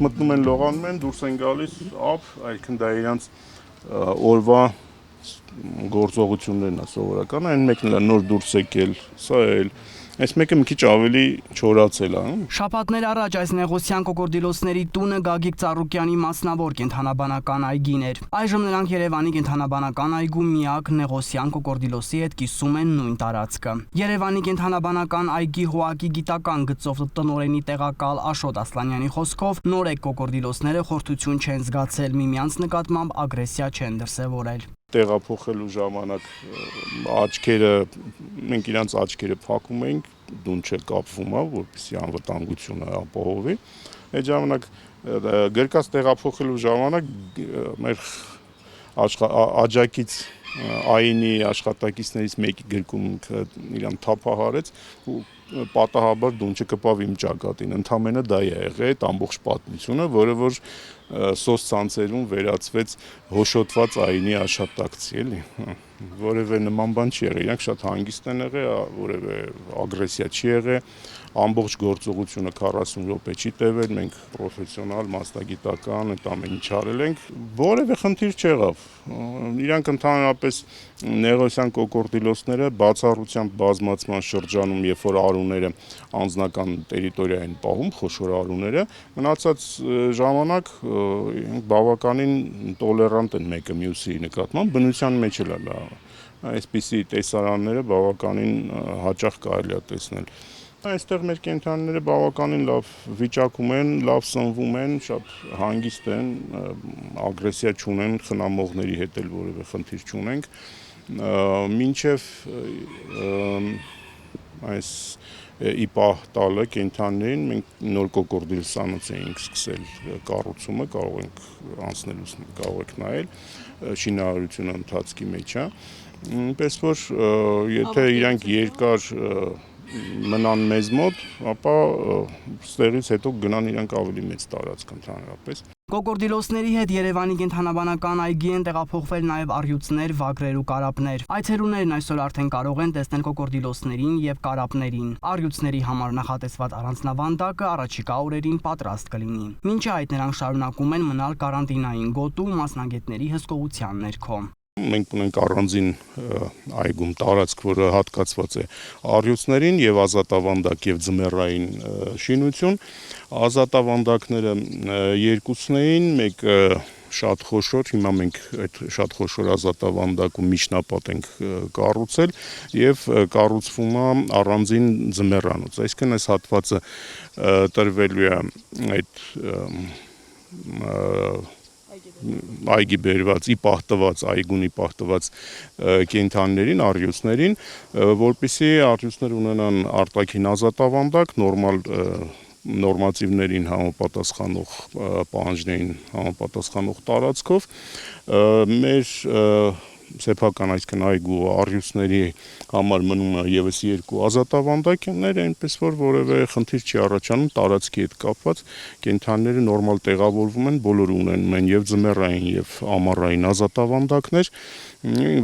մտնում են լողանում են, դուրս են գալիս ապ, այլքն դա իրանց օրվա գործողություններն է սովորական, այն մեկն էլ նոր դուրս եկել, սա էլ այս մեկը մի քիչ ավելի չորացել է։ Շաբաթներ առաջ այս նեղոսյան կոկորդիլոսների տունը Գագիկ Ծառուկյանի մասնավոր կենդանաբանական այգին էր։ Այժմ նրանք Երևանի կենդանաբանական այգու միակ նեղոսյան կոկորդիլոսի հետ կիսում են նույն տարածքը։ Երևանի կենդանաբանական այգի ՀՈԱԿ-ի գիտական գծով տնօրենի տեղակալ Աշոտ Ասլանյանի խոսքով նորեկ կոկորդիլոսները խորթություն չեն զգացել, միմյանց նկատմամբ ագրեսիա չեն դրսևորել։ Տեղափոխելու ժամանակ աչքերը, մենք իրանց աչքերը փակում ենք, դունչը կապվում է, որպեսզի անվտանգությունը ապահովի։ Այդ ժամանակ գրկած տեղափոխելու ժամանակ մեր աջակից ԱԻՆ-ի աշխատակիցներից մեկի գրկունքը իրան թափահարեց ու պատահաբար դունչը կպավ իմ ճակատին, ընդամենը դա է եղել այդ ամբողջ պատմությունը, որը որ սոցցանցերում վերածվեց հոշոտված ԱԻՆ-ի աշխատակցի, էլի, որևէ նման բան չի եղել, իրանք շատ հանգիստ են եղել, որևէ ագրեսիա չի եղել, ամբողջ գործողությունը 40 րոպե չի տևել, մենք պրոֆեսիոնալ, մասնագիտական այդ ամեն ինչ արել ենք, որևէ խնդիր չեղավ, իրանք ընդհանրապես նեղոսյան կոկորդիլոսները բացառությամբ բազմացման շրջանում, երբ որ արուները անձնական տերիտորիա են պահում, խոշոր արուները, մնացած ժամանակ բավականին տոլերանտ են մեկը մյուսի նկատմամբ, բնության մեջ էլ է այսպիսի տեսարանները բավականին հաճախ կարելի է տեսնել։ Այստեղ մեր կենդանիները բավականին լավ վիճակում են, լավ սնվում են, շատ հանգիստ են, ագրեսիա չունեն, խնամողների հետ էլ որևէ խնդիր չունենք, մինչև այս իպահ տալը կենդանիներին մենք նոր կոկորդիլ սանոց էինք սկսել կառուցումը, կարող ենք անցնելուց կարող եք նայել, շինարարությունը ընթացքի մեջ է, այնպես որ եթե իրանք երկար մնան մեզ մոտ, ապա ստեղից հետո գնան իրանք ավելի մեծ տարածք ընդհանրապես։ Կոկորդիլոսների հետ Երևանի կենդանաբանական այգի են տեղափոխվել նաև առյուծներ, վագրեր ու կարապներ։ Այցելուներն այսօր արդեն կարող են տեսնել կոկորդիլոսներին եւ կարապներին։ Առյուծների համար նախատեսված առանձնավանդակը առաջիկա օրերին պատրաստ կլինի։ Մինչ այդ նրանք շարունակում են մնալ կարանտինային գոտու մասնագետների հսկողության ներքո։ Մենք ունենք առանձին այգում տարածք, որը հատկացված է առյուծներին եւ ազատավանդակ եւ ձմեռային շինություն։ Ազատավանդակները երկուսն էին, մեկը շատ խոշոր, հիմա մենք այդ շատ խոշոր ազատավանդակում միջնապատ ենք կառուցել եւ կառուցվում է առանձին ձմեռանոց, այսինքն այս հատվածը տրվելու է այդ այգի բերված, այգունի պահտված կենդանիներին, առյուծներին, որպեսզի առյուծներ ունենան արտաքին ազատավանդակ, նորմատիվներին համապատասխանող պահանջներին համապատասխանող տարածքով, մեր սեփական այսքան այգու առյուծների համար մնում է եւս երկու ազատավանդակներ, այնպես որ որևէ խնդիր չի առաջանում տարածքի հետ կապված, կենդանիները նորմալ տեղավորվում են, բոլորը ունեն եւ ձմեռային եւ ամառային ազատավանդակներ,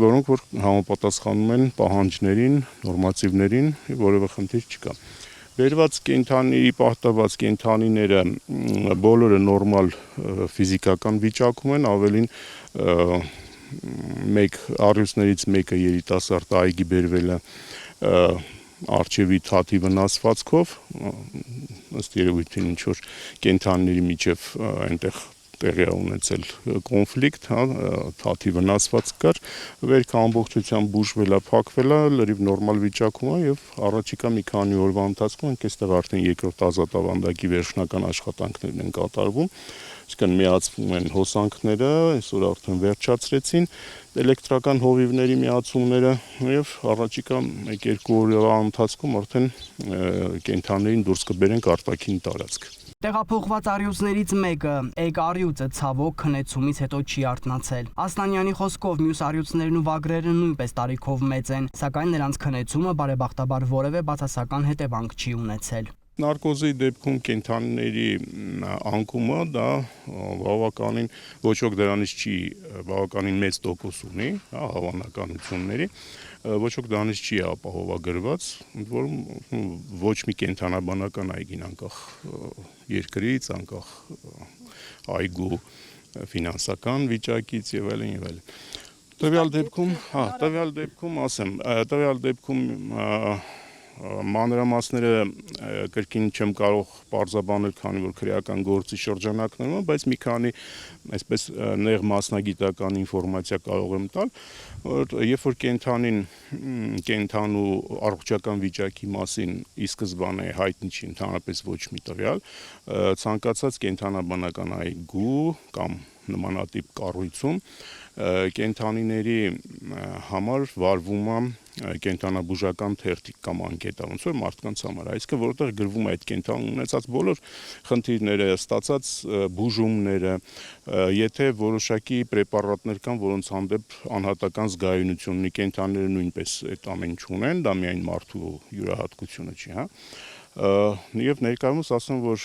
որոնք որ համապատասխանում են պահանջներին, նորմատիվներին, որևէ խնդիր չկա։ Բերված կենդանիների պահտված կենդանիները բոլորը նորմալ ֆիզիկական վիճակում են, ավելին մեկ առյուծներից մեկը երիտասարդ այգի բերվել է արջևի թաթի վնասվածքով, ըստ երևույթին ինչ որ կենդանիների միջև այնտեղ տեղի է ունեցել կոնֆլիկտ, թաթի վնասված կար, վերքը ամբողջությամբ բուժվել է, փակվել է, լրիվ նորմալ վիճակում է եւ առաջիկա մի քանի օրվա ընթացքում մենք այստեղ արդեն երկրորդ ազատավանդակի վերջնական աշխատանքներն են կատարվում, այսինքն միացվում են հոսանքները, այսօր արդեն վերջացրեցին էլեկտրական հովիվների միացումները եւ առաջիկա 1-2 օրվա ընթացքում արդեն կենդանիներին դուրս կբերենք արտաքին տարածք։ Տեղափոխված առյուծներից մեկը, Էգ առյուծը ցավոք քնեցումից հետո չի արթնացել։ Ասլանյանի խոսքով մյուս առյուծներն ու վագրերը նույնպես տարիքով մեծ են, սակայն նրանց քնեցումը բարեբախտաբար որևէ բացասական հետևանք չի ունեցել։ Նարկոզի դեպքում կենդանիների անկումը դա բավականին ոչ ոք դրանից չի բավականին մեծ տոկոս ունի, հավանականությունների, ոչ ոք դրանից չի ապահովագրված, ընդ որում ոչ մի կենդանաբանական այգին անկախ երկրից, անկախ այգու ֆինանսական վիճակից եւ այլն եւ այլն։ Տվյալ դեպքում մանրամասները կրկին չեմ կարող պարզաբանել, քանի որ քրեական գործի շրջանակներում եմ, բայց մի քանի այսպես նեղ մասնագիտական ինֆորմացիա կարող եմ տալ, որ երբ որ կենդանու առողջական վիճակի մասին ի սկզբանե հայտնի չի ընդհանրապես ոչ մի տվյալ, ցանկացած կենդանաբանական այգու կամ նմանատիպ կառույցում կենդանիների համար վարվում է կենդանաբուժական թերթիկ կամ անկետա, ոնց որ մարդկանց համար, այսինքն որտեղ գրվում է այդ կենդանու ունեցած բոլոր խնդիրները, ստացած բուժումները, եթե որոշակի պրեպարատներ կան, որոնց հանդեպ անհատական զգայունություն ունի, կենդանիները նույնպես այդ ամեն ինչ ունեն, դա միայն մարդու յուրահատկությունը չի, հա։ Եվ ներկայումս ասեմ, որ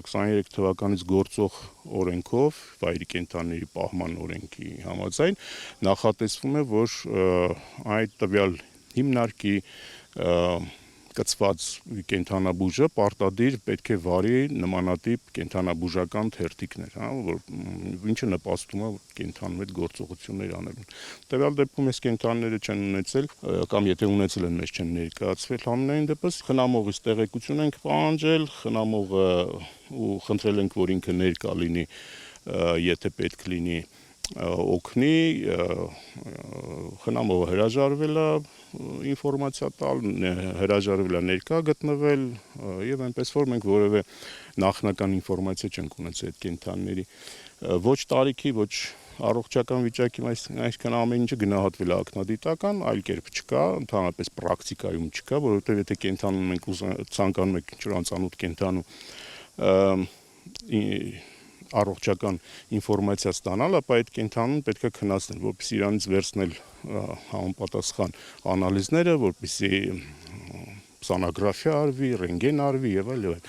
23 թվականից գործող օրենքով, վայրի կենդանիների պահման օրենքի համաձայն, նախատեսվում է, որ այդ տվյալ հիմնարկի կցված կենդանաբուժը պարտադիր պետք է վարի նմանատիպ կենդանաբուժական թերթիկներ, հա, ինչը նպաստում է կենդանու հետ գործողություններ անելուն։ Տվյալ դեպքում այս կենդանիները չեն ունեցել կամ եթե ունեցել են մեզ չեն ներկայացվել, համենայն դեպս խնամողից տեղեկություն ենք պահանջել, խնամողը ու խնդրել ենք, որ ինքը ներկա լինի, եթե պետք լինի օգնի, խնամողը հրաժարվել է ինֆորմացիա տալ, հրաժարվել է ներկա գտնվել եւ այնպես որ մենք որևէ նախնական ինֆորմացիա չենք ունեցել այդ կենդանիների ոչ տարիքի, ոչ առողջական վիճակի, այսինքն ամեն ինչը գնահատվել է ակնադիտական, այլ կերպ չկա, ընդհանրապես պրակտիկայում չկա, որովհետեւ եթե կենդանուն մենք ցանկանում ենք ինչ-որ անծանոթ կենդանու առողջական ինֆորմացիա ստանալ, ապա այդ կենդանուն պետք է քննարկել, որպեսզի իրանից վերցնել համապատասխան անալիզները, որպեսզի սոնոգրաֆիա արվի, ռենտգեն արվի եւ այլն։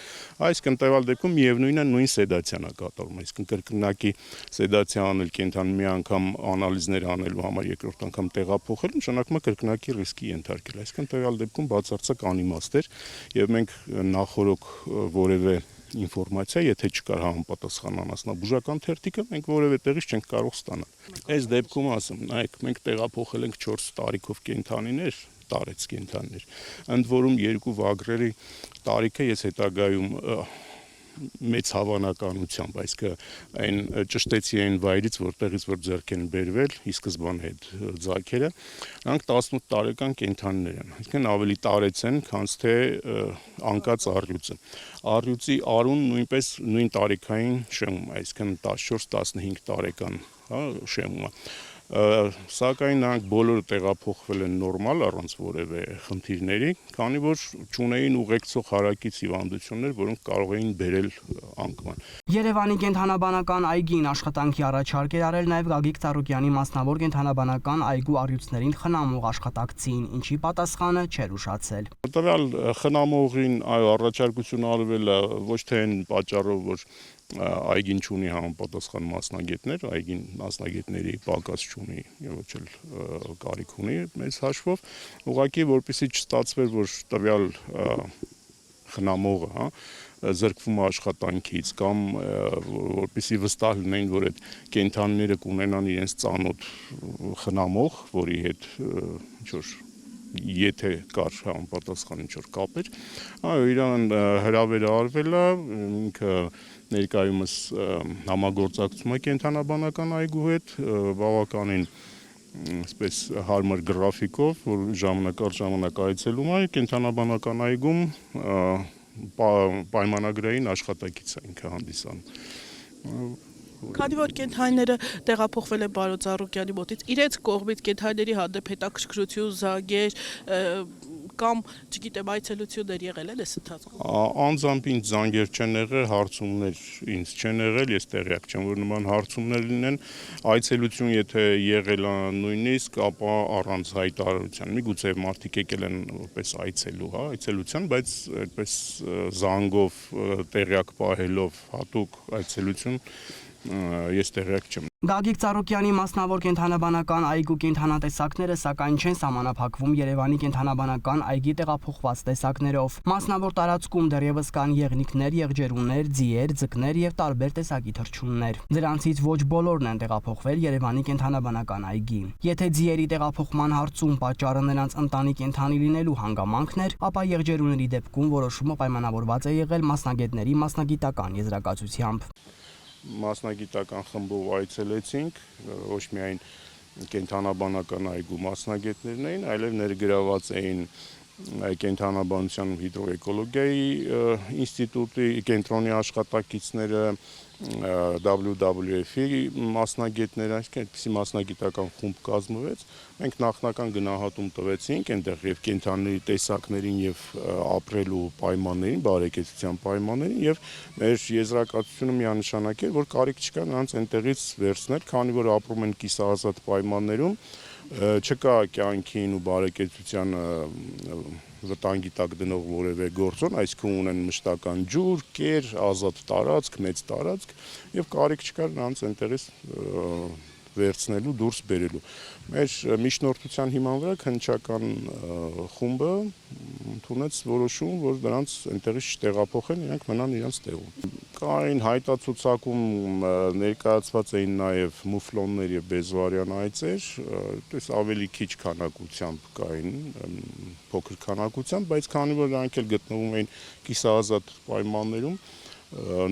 Այսինքն տվյալ դեպքում միևնույնն է նույն սեդացիան է կատարվում, այսինքն կրկնակի սեդացիա անել կենդանու մի անգամ անալիզներ անելու համար երկրորդ անգամ տեղափոխել, նշանակում է կրկնակի ռիսկի ենթարկել, այսինքն տվյալ դեպքում բացարձակ անիմաստ էր եւ մենք նախորոք որևէ ինֆորմացիա, եթե չկար համապատասխան անասնաբուժական թերթիկը, մենք որևէ տեղից չենք կարող ստանալ։ Այս դեպքում ասեմ, նայեք, մենք տեղափոխել ենք 4 տարիքով կենդանիներ, տարեց կենդանիներ, ընդ որում երկու վագրերի տարիքը ես հետագայում մեծ հավանականությամբ, այսինքն այն ճշտեցի այն վայրից, որտեղից որ ձեռք են բերվել, ի սկզբանե այդ ձագերը, նրանք 18 տարեկան կենդանիներ են, այսինքն ավելի տարեց են, քան թե անկած առյուծը։ Առյուծի արուն նույնպես նույն տարիքային շեմում, այսինքն 14-15 տարեկան, հա, շեմում է։ Սակայն նրանք բոլորը տեղափոխվել են նորմալ առանց որևէ խնդիրների, քանի որ չունեին ուղեկցող հարակից հիվանդություններ, որոնք կարող էին բերել անկման։ Երևանի կենդանաբանական այգին աշխատանքի առաջարկ էր արել նաև Գագիկ Ծառուկյանի մասնավոր կենդանաբանական այգու առյուծներին խնամող աշխատակցին, ինչի պատասխանը չէր ուշացել։ Տվյալ խնամողին առաջարկություն արվել է ոչ թե այն պատճառով, որ այգին չունի համապատասխան մասնագետներ, այգին մասնագետների պակաս չունի եւ ոչ էլ կարիք ունի մեծ հաշվով, ուղղակի որպեսզի չստացվեր, որ տվյալ խնամողը, հա, զրկվում է աշխատանքից կամ որպեսզի վստահ լինեն, որ այդ կենդանիները կունենան իրենց ծանոթ խնամող, որի հետ ինչ-որ եթե կար համապատասխան ինչ-որ կապեր, իրան հրավեր արվել է, ինքը ներկայումս համագործակցում է կենդանաբանական այգու հետ, բավականին այսպես հարմար գրաֆիկով, որ ժամանակ առ ժամանակ այցելում է կենդանաբանական այգում պայմանագրային աշխատակից է ինքը հանդիսանում։ Քանի որ կենդանիները տեղափոխվել են Բարոյ Ծառուկյանի մոտից, իրենց կողմից կենդանիների հանդեպ հետաքրքրություն, զանգեր, կամ չգիտեմ այցելություններ եղել են այս ընթացքում։ Անձամբ ինձ զանգեր չեն եղել, հարցումներ ինձ չեն եղել, ես տեղյակ չեմ, որ նման հարցումներ լինեն, այցելություն եթե եղել է նույնիսկ, ապա առանց հայտարարության։ Միգուցե մարդիկ եկել են որպես այցելու, հա, այցելության, բայց այդպես զանգով, տեղյակ պահելով հատուկ այցելություն ես տեղյակ չեմ։ Գագիկ Ծառուկյանի մասնավոր կենդանաբանական այգու կենդանատեսակները սակայն չեն սահմանափակվում Երևանի կենդանաբանական այգի տեղափոխված տեսակներով։ Մասնավոր տարածքում դեռևս կան եղնիկներ, եղջերուներ, ձիեր, ձկներ եւ տարբեր տեսակի թռչուններ։ Դրանցից ոչ բոլորն են տեղափոխվել Երևանի կենդանաբանական այգի։ Եթե ձիերի տեղափոխման հարցում պատճառը նրանց ընտանի կենդանի լինելու հանգամանքն էր, ապա եղջերուների դեպքում որոշումը պայմանավորված է եղել մասնագետների մասնագիտական եզրակացությամբ։ Մասնագիտական խմբով այցելեցինք, ոչ միայն կենդանաբանական այգու մասնագետներն էին, այլև ներգրաված էին կենդանաբանության հիդրոէկոլոգիայի ինստիտուտի կենտրոնի աշխատակիցները, WWF-ի մասնագետները, այսպիսի մասնագիտական խումբ կազմվեց։ Մենք նախնական գնահատում տվեցինք այնտեղ եւ կենդանների տեսակներին եւ ապրելու պայմաններին, բարեկեցության պայմաններին եւ մեր եզրակացությունը միանշանակ էր, որ կարիք չկա նրանց այնտեղից վերցնել, քանի որ ապրում են կիսաազատ պայմաններում, չկա կյանքին ու բարեկեցության վտանգի տակ դնող որևէ գործոն, այսինքն ունեն մշտական ջուր, կեր, ազատ տարածք, մեծ տարածք եւ կարիք չկար նրանց այնտեղից վերցնելու, դուրս բերելու։ Մեր միջնորդության հիման վրա քննչական խումբը ընդունեց որոշում, որ նրանց այնտեղից չտեղափոխեն, իրանք մնան իրենց տեղում։ Կային հայտացուցակում ներկայացված էին նաև մուֆլոններ եւ բեզվարյան այծեր, դες ավելի քիչ քանակությամբ կային, փոքր քանակությամբ, բայց քանի որ նրանք էլ գտնվում էին կիսաազատ պայմաններում,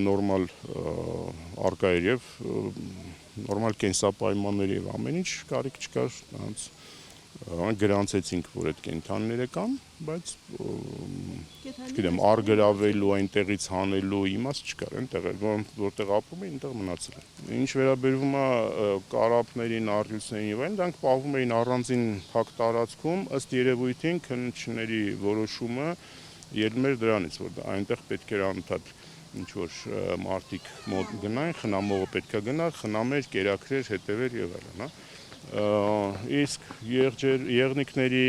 նորմալ արկա էր եւ նորմալ կենսապայմաններ եւ ամեն ինչ կարիք չկար նրանց գրանցեցինք, որ այդ կենդանիները կան, բայց չգիտեմ, արգրավելու, այնտեղից հանելու իմաստ չկար, այնտեղ որտեղ ապրում էին, այնտեղ մնացել են։ Ինչ վերաբերվում է կարապներին, առյուծներին եւ այլն, դրանք պահվում էին առանձին փակ տարածքում, ըստ երևույթին քննիչների որոշումը ելնում էր դրանից, որ այնտեղ պետք էր անընդհատ ինչ որ մարդիկ մոտ գնային, խնամողը պետք է գնար, խնամեր, կերակրեր, հետևեր եւ այլն, հա։ Իսկ եղնիկների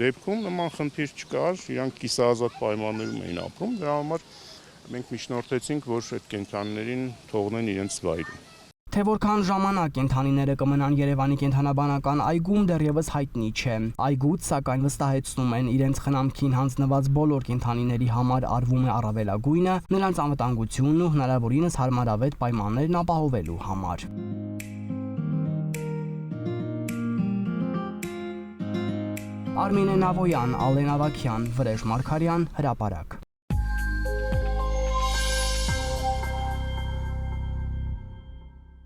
դեպքում նման խնդիր չկար, իրանք կիսաազատ պայմաններում էին ապրում, դրա համար մենք միջնորդեցինք, որ այդ կենդանիներին թողնեն իրենց վայրում։ Թե որքան ժամանակ կենդանիները կմնան Երևանի կենդանաբանական այգում դեռևս հայտնի չէ։ Այգուց սակայն վստահեցնում են իրենց խնամքին հանձնված բոլոր կենդանիների համար արվում է առավելագույնը նրանց անվտանգությունն ու հնարավորինս հարմարավետ պայմաններն ապահովելու համար։ Արմինե Նավոյան, Ալեն Ավագյան, Վրեժ Մարգարյան, Հրապարակ։